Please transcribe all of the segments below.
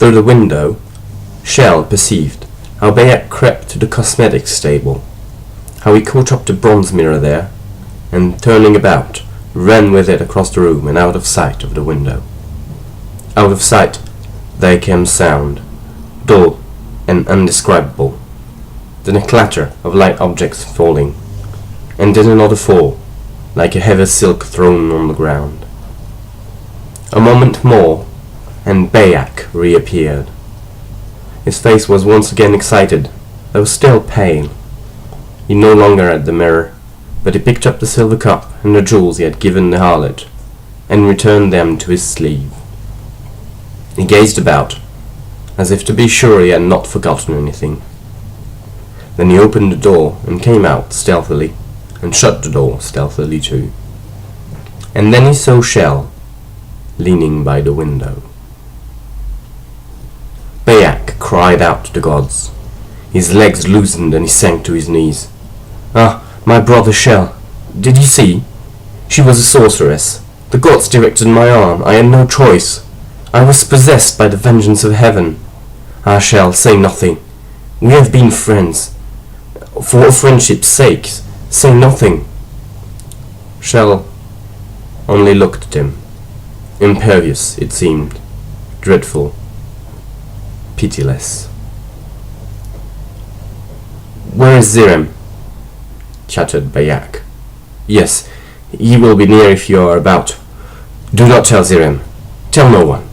Through the window, Shell perceived how Bayek crept to the cosmetics stable, how he caught up the bronze mirror there, and turning about, ran with it across the room and out of sight of the window. Out of sight, there came sound, dull and undescribable, then a clatter of light objects falling, and then another fall, like a heavy silk thrown on the ground. A moment more, and Bayek reappeared. His face was once again excited, though still pale. He no longer had the mirror, but he picked up the silver cup and the jewels he had given the harlot, and returned them to his sleeve. He gazed about, as if to be sure he had not forgotten anything. Then he opened the door and came out stealthily, and shut the door stealthily too. And then he saw Shell, leaning by the window. Bayek cried out to the gods. His legs loosened and he sank to his knees. "Ah, my brother Shell, did you see? She was a sorceress. The gods directed my arm. I had no choice. I was possessed by the vengeance of heaven. Ah, Shell, say nothing. We have been friends. For friendship's sake, say nothing." Shell only looked at him. Imperious, it seemed. Dreadful. Pitiless. "Where is Zirem?" chattered Bayek. "Yes, he will be near if you are about. Do not tell Zirem. Tell no one."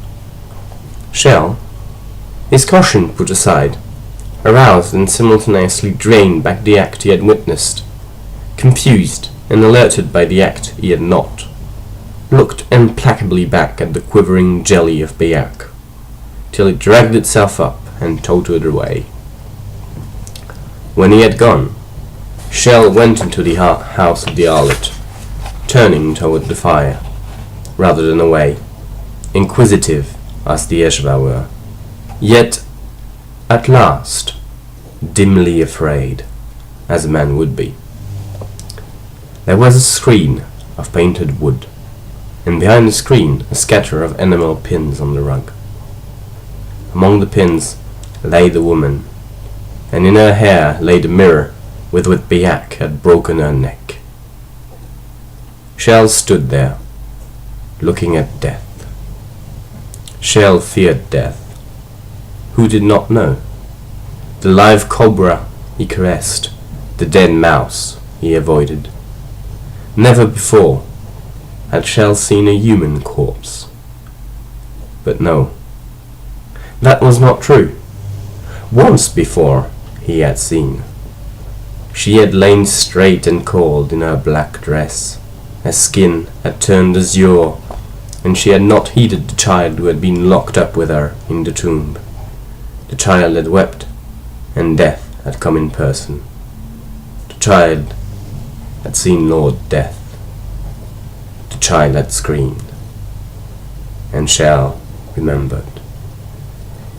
Shell, his caution put aside, aroused and simultaneously drained back the act he had witnessed, confused and alerted by the act he had not, looked implacably back at the quivering jelly of Bayek, till it dragged itself up and tottered away. When he had gone, Shell went into the house of the harlot, turning toward the fire, rather than away, inquisitive as the Eshva were, yet, at last, dimly afraid, as a man would be. There was a screen of painted wood, and behind the screen a scatter of enamel pins on the rug. Among the pins lay the woman, and in her hair lay the mirror with which Bayek had broken her neck. Shell stood there, looking at death. Shell feared death. Who did not know? The live cobra he caressed, the dead mouse he avoided. Never before had Shell seen a human corpse. But no, that was not true. Once before he had seen. She had lain straight and cold in her black dress. Her skin had turned azure, and she had not heeded the child who had been locked up with her in the tomb. The child had wept, and death had come in person. The child had seen Lord Death. The child had screamed, and Shell remembered.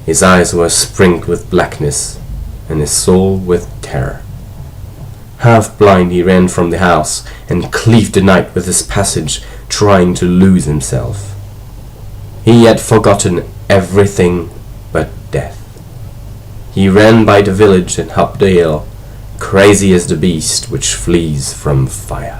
His eyes were sprinkled with blackness, and his soul with terror. Half blind he ran from the house, and cleaved the night with his passage, trying to lose himself. He had forgotten everything but death. He ran by the village and up the hill, crazy as the beast which flees from fire.